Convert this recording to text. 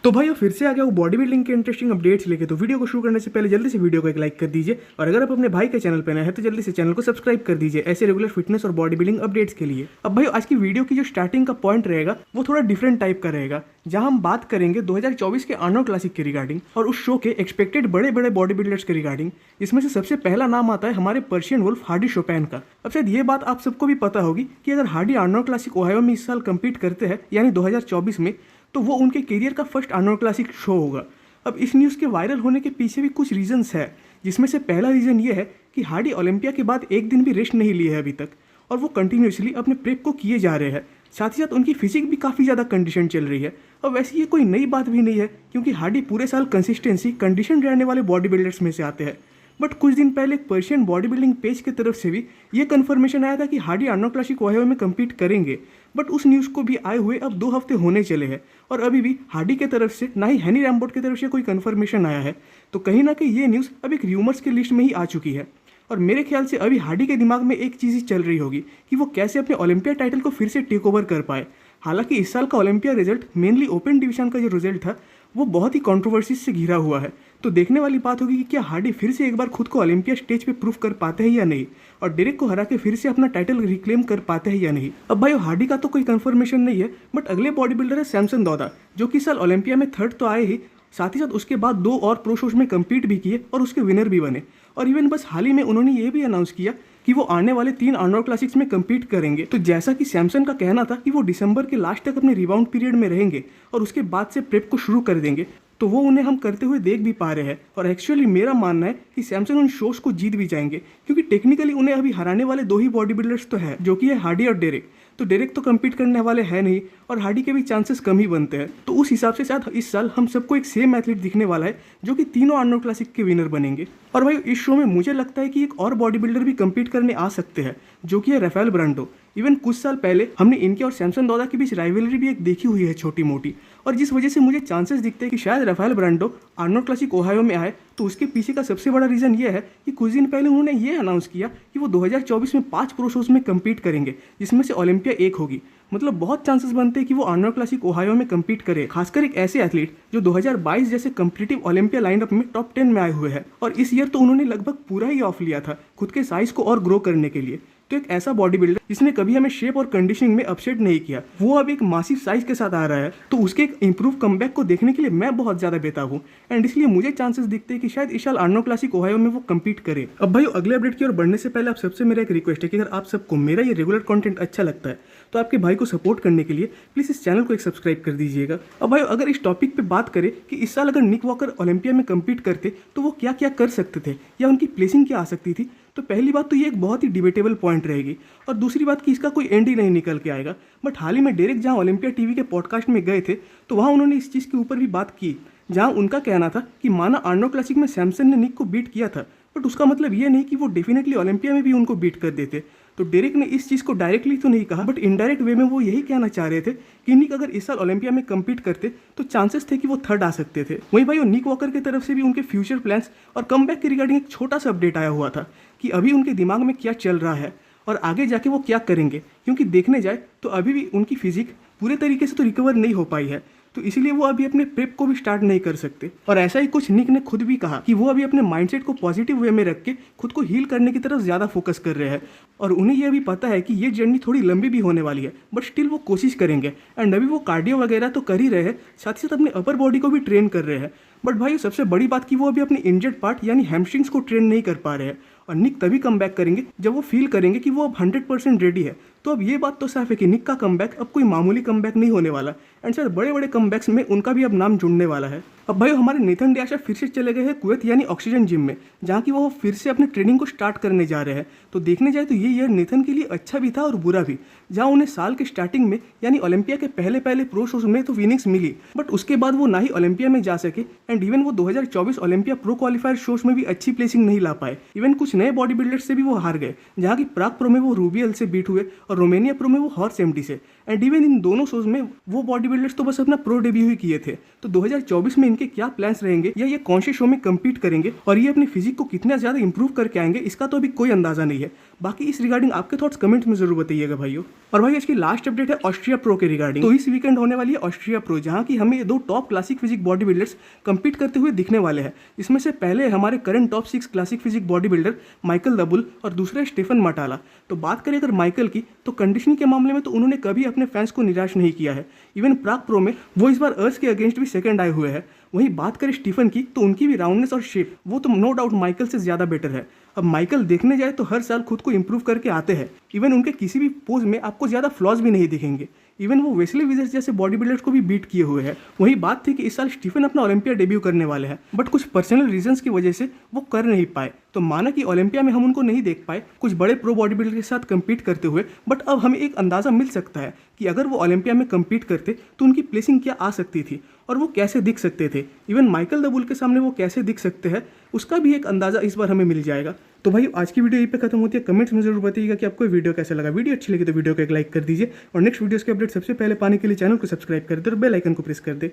तो भाई फिर से आ गया वो बॉडी बिल्डिंग के इंटरेस्टिंग अपडेट्स लेके। तो वीडियो को शुरू करने से पहले जल्दी से वीडियो को एक लाइक कर दीजिए, और अगर आप अपने भाई के चैनल पर नए हैं तो जल्दी से चैनल को सब्सक्राइब कर दीजिए ऐसे रेगुलर फिटनेस और बॉडी बिल्डिंग अपडेट्स के लिए। अब भाई आज की वीडियो की जो स्टार्टिंग का पॉइंट रहेगा वो थोड़ा डिफरेंट टाइप का रहेगा, जहां हम बात करेंगे 2024 के आर्नोल्ड क्लासिक के रिगार्डिंग और उस शो के एक्सपेक्टेड बड़े बड़े बॉडी बिल्डर्स के रिगार्डिंग। इसमें से सबसे पहला नाम आता है हमारे पर्शियन वुल्फ हार्डी शोपैन का। अब शायद ये बात आप सबको भी पता होगी कि अगर हार्डी आर्नोल्ड क्लासिक ओहायो में इस साल कम्पीट करते हैं यानी 2024 में, तो वो उनके करियर का फर्स्ट आर्नोल्ड क्लासिक शो होगा। अब इस न्यूज़ के वायरल होने के पीछे भी कुछ रीजंस है, जिसमें से पहला रीज़न ये है कि हार्डी ओलंपिया के बाद एक दिन भी रेस्ट नहीं लिए है अभी तक, और वो कंटिन्यूसली अपने प्रेप को किए जा रहे हैं। साथ ही साथ उनकी फिजिक भी काफ़ी ज़्यादा कंडीशन चल रही है। और वैसे ये कोई नई बात भी नहीं है, क्योंकि हार्डी पूरे साल कंसिस्टेंसी कंडीशन रहने वाले बॉडी बिल्डर्स में से आते हैं। बट कुछ दिन पहले एक पर्शियन बॉडी बिल्डिंग पेज की तरफ से भी ये कंफर्मेशन आया था कि हार्डी आर्नोल्ड क्लासिक ओहायो में कम्पीट करेंगे। बट उस न्यूज़ को भी आए हुए अब 2 हफ्ते होने चले हैं, और अभी भी हार्डी के तरफ से ना ही हैनी रैम्बोट की तरफ से कोई कंफर्मेशन आया है। तो कहीं ना कहीं ये न्यूज़ अब एक र्यूमर्स की लिस्ट में ही आ चुकी है। और मेरे ख्याल से अभी हार्डी के दिमाग में एक चीज़ ही चल रही होगी कि वो कैसे अपने ओलंपिया टाइटल को फिर से टेक ओवर कर पाए। हालांकि इस साल का Olympia result mainly open division का जो रिजल्ट था वो बहुत ही कंट्रोवर्सीज से घिरा हुआ है। तो देखने वाली बात होगी कि क्या हार्डी फिर से एक बार खुद को ओलंपिया स्टेज पे प्रूफ कर पाते हैं या नहीं, और डेरेक को हरा के फिर से अपना टाइटल रिक्लेम कर पाते हैं या नहीं। अब भाई हार्डी का तो कोई कंफर्मेशन नहीं है, बट अगले बॉडी बिल्डर है सैमसन दौदा, जो कि इस साल ओलंपिया में थर्ड तो आए ही, साथ ही साथ उसके बाद 2 और प्रो शोज में कम्पीट भी किए और उसके विनर भी बने। और इवन बस हाल ही में उन्होंने ये भी अनाउंस किया कि वो आने वाले 3 आर्नोल्ड क्लासिक्स में कम्पीट करेंगे। तो जैसा कि सैमसन का कहना था कि वो दिसंबर के लास्ट तक अपने रिबाउंड पीरियड में रहेंगे और उसके बाद से प्रेप को शुरू कर देंगे, तो वो उन्हें हम करते हुए देख भी पा रहे हैं। और एक्चुअली मेरा मानना है कि सैमसन उन शोज को जीत भी जाएंगे, क्योंकि टेक्निकली उन्हें अभी हराने वाले 2 ही बॉडी बिल्डर्स तो है, जो कि है हार्डी और डेरेक। तो डेरेक तो कम्पीट करने वाले हैं नहीं, और हार्डी के भी चांसेस कम ही बनते हैं। तो उस हिसाब से शायद इस साल हम सबको एक सेम एथलीट दिखने वाला है, जो कि तीनों आर्नोल्ड क्लासिक के विनर बनेंगे। और भाई इस शो में मुझे लगता है कि एक और बॉडी बिल्डर भी कम्पीट करने आ सकते हैं, जो कि है राफेल ब्रांडो। इवन कुछ साल पहले हमने इनके और सैमसन दौदा के बीच राइवलरी भी एक देखी हुई है छोटी मोटी, और जिस वजह से मुझे चांसेस दिखते हैं कि शायद Rafael Brandao Arnold Classic Ohio में आए। तो उसके पीछे का सबसे बड़ा रीज़न ये है कि कुछ दिन पहले उन्होंने ये अनाउंस किया कि वो 2024 में 5 प्रो शोज में कम्पीट करेंगे, जिसमें से ओलंपिया एक होगी। मतलब बहुत चांसेस बनते हैं कि वो आर्नोल्ड क्लासिक ओहायो में कम्पीट करे, खासकर एक ऐसे एथलीट जो 2022 जैसे कम्पिटिटिव ओलंपिया लाइनअप में टॉप 10 में आए हुए हैं। और इस ईयर तो उन्होंने लगभग पूरा ही ऑफ लिया था खुद के साइज को और ग्रो करने के लिए। तो एक ऐसा बॉडी बिल्डर जिसने कभी हमें शेप और कंडीशनिंग में अपसेट नहीं किया, वो अब एक मासिव साइज के साथ आ रहा है। तो उसके एक इंप्रूव कमबैक को देखने के लिए मैं बहुत ज़्यादा बेताब हूँ, एंड इसलिए मुझे चांसेस दिखते हैं कि शायद इस साल आर्नोल्ड क्लासिक ओहायो में वो कम्पीट करे। अब भाई अगले अपडेट की ओर बढ़ने से पहले आप सबसे मेरा एक रिक्वेस्ट है कि अगर आप सबको मेरा ये रेगुलर कंटेंट अच्छा लगता है तो आपके भाई को सपोर्ट करने के लिए प्लीज़ इस चैनल को एक सब्सक्राइब कर दीजिएगा। अब भाई अगर इस टॉपिक पे बात करें कि इस साल अगर निक वॉकर ओलंपिया में कम्पीट करते तो वो क्या क्या कर सकते थे या उनकी प्लेसिंग क्या आ सकती थी, तो पहली बात तो ये एक बहुत ही डिबेटेबल पॉइंट रहेगी, और दूसरी बात कि इसका कोई एंड ही नहीं निकल के आएगा। बट हाल ही में डेरेक जहाँ ओलंपिया टीवी के पॉडकास्ट में गए थे, तो वहाँ उन्होंने इस चीज़ के ऊपर भी बात की, जहाँ उनका कहना था कि माना आर्नोल्ड क्लासिक में सैमसन ने निक को बीट किया था, बट उसका मतलब ये नहीं कि वो डेफिनेटली ओलंपिया में भी उनको बीट कर देते। तो डेरेक ने इस चीज़ को डायरेक्टली तो नहीं कहा, बट इनडायरेक्ट वे में वो यही कहना चाह रहे थे कि निक अगर इस साल ओलंपिया में कम्पीट करते तो चांसेस थे कि वो थर्ड आ सकते थे। वहीं भाई निक वॉकर की तरफ से भी उनके फ्यूचर प्लान्स और कमबैक के रिगार्डिंग एक छोटा सा अपडेट आया हुआ था कि अभी उनके दिमाग में क्या चल रहा है और आगे जाके वो क्या करेंगे, क्योंकि देखने जाए तो अभी भी उनकी फिजिक पूरे तरीके से तो रिकवर नहीं हो पाई है, तो इसीलिए वो अभी अपने प्रेप को भी स्टार्ट नहीं कर सकते। और ऐसा ही कुछ निक ने खुद भी कहा कि वो अभी अपने माइंडसेट को पॉजिटिव वे में रख के खुद को हील करने की तरफ ज़्यादा फोकस कर रहे हैं, और उन्हें यह भी पता है कि ये जर्नी थोड़ी लंबी भी होने वाली है, बट स्टिल वो कोशिश करेंगे। एंड अभी वो कार्डियो वगैरह तो कर ही रहे हैं, साथ ही साथ अपने अपर बॉडी को भी ट्रेन कर रहे हैं। बट भाई सबसे बड़ी बात कि वो अभी अपने इंजर्ड पार्ट यानी हैमस्ट्रिंग्स को ट्रेन नहीं कर पा रहे हैं, और निक तभी कम बैक करेंगे जब वो फील करेंगे कि वो अब 100% रेडी है। तो अब ये बात तो साफ है कि निक का कमबैक अब कोई मामूली कमबैक नहीं होने वाला, एंड शायद बड़े बड़े कमबैक्स में उनका भी अब नाम जुड़ने वाला है। अब भाई हमारे नेथन डियाशा फिर से चले गए हैं कुवैत यानी ऑक्सीजन जिम में, जहाँ की वो फिर से अपने ट्रेनिंग को स्टार्ट करने जा रहे हैं। तो देखने जाए तो ये ईयर नेथन के लिए अच्छा भी था और बुरा भी, जहाँ उन्हें साल के स्टार्टिंग में यानी ओलंपिया के पहले पहले प्रो शोज में तो विनिंग्स मिली, बट उसके बाद वो ना ही ओलंपिया में जा सके, एंड इवन वो 2024 ओलंपिया प्रो क्वालिफायर शोज में भी अच्छी प्लेसिंग नहीं ला पाए। इवन कुछ नए बॉडी बिल्डर्स से भी वो हार गए, जहाँ की प्राग प्रो में वो रूबियल से बीट हुए और रोमेनिया प्रो में वो हॉर्स एमडी से। एंड इवन इन दोनों शोज में वो बॉडी बिल्डर्स तो बस अपना प्रो डेब्यू ही किए थे। तो 2024 में इनके क्या प्लान्स रहेंगे या ये कौन से शो में कम्पीट करेंगे और ये अपनी फिजिक को कितना ज़्यादा इंप्रूव करके आएंगे, इसका तो अभी कोई अंदाजा नहीं है। बाकी इस रिगार्डिंग आपके थॉट्स कमेंट में जरूर बताइएगा भाइयों। और भाई आज की लास्ट अपडेट है ऑस्ट्रिया प्रो के रिगार्डिंग। तो इस वीकेंड होने वाली है ऑस्ट्रिया प्रो, जहां की हमें दो top classic physique body builders compete करते हुए दिखने वाले हैं। इसमें से पहले हमारे current top 6 classic physique body builder Michael the bull और दूसरा स्टीफन मटाला। तो बात करें अगर माइकल की, तो कंडीशनिंग के मामले में तो उन्होंने कभी अपने फैंस को निराश नहीं किया है। इवन प्राग प्रो में वो इस बार अर्थ के अगेंस्ट भी सेकंड आए हुए हैं। वहीं बात करें स्टीफन की, तो उनकी भी राउंडनेस और शेप वो तो नो डाउट माइकल से ज़्यादा बेटर है। अब माइकल देखने जाए तो हर साल खुद को इंप्रूव करके आते हैं। इवन उनके किसी भी पोज में आपको ज़्यादा फ्लॉज भी नहीं दिखेंगे। इवन वो वेस्ली विजर्स जैसे बॉडी बिल्डर्स को भी बीट किए हुए हैं। वही बात थी कि इस साल स्टीफन अपना ओलंपिया डेब्यू करने वाले हैं, बट कुछ पर्सनल रीजंस की वजह से वो कर नहीं पाए। तो माना कि ओलंपिया में हम उनको नहीं देख पाए कुछ बड़े प्रो बॉडी बिल्डर के साथ कम्पीट करते हुए, बट अब हमें एक अंदाज़ा मिल सकता है कि अगर वो ओलंपिया में कम्पीट करते तो उनकी प्लेसिंग क्या आ सकती थी और वो कैसे दिख सकते थे। इवन माइकल द बुल के सामने वो कैसे दिख सकते हैं, उसका भी एक अंदाज़ा इस बार हमें मिल जाएगा। तो भाई आज की वीडियो यहीं पे खत्म होती है। कमेंट्स में जरूर बताइएगा कि आपको वीडियो कैसा लगा। वीडियो अच्छी लगी तो वीडियो को एक लाइक कर दीजिए और नेक्स्ट वीडियोस के अपडेट सबसे पहले पाने के लिए चैनल को सब्सक्राइब कर दे और बेल आइकन को प्रेस कर दे।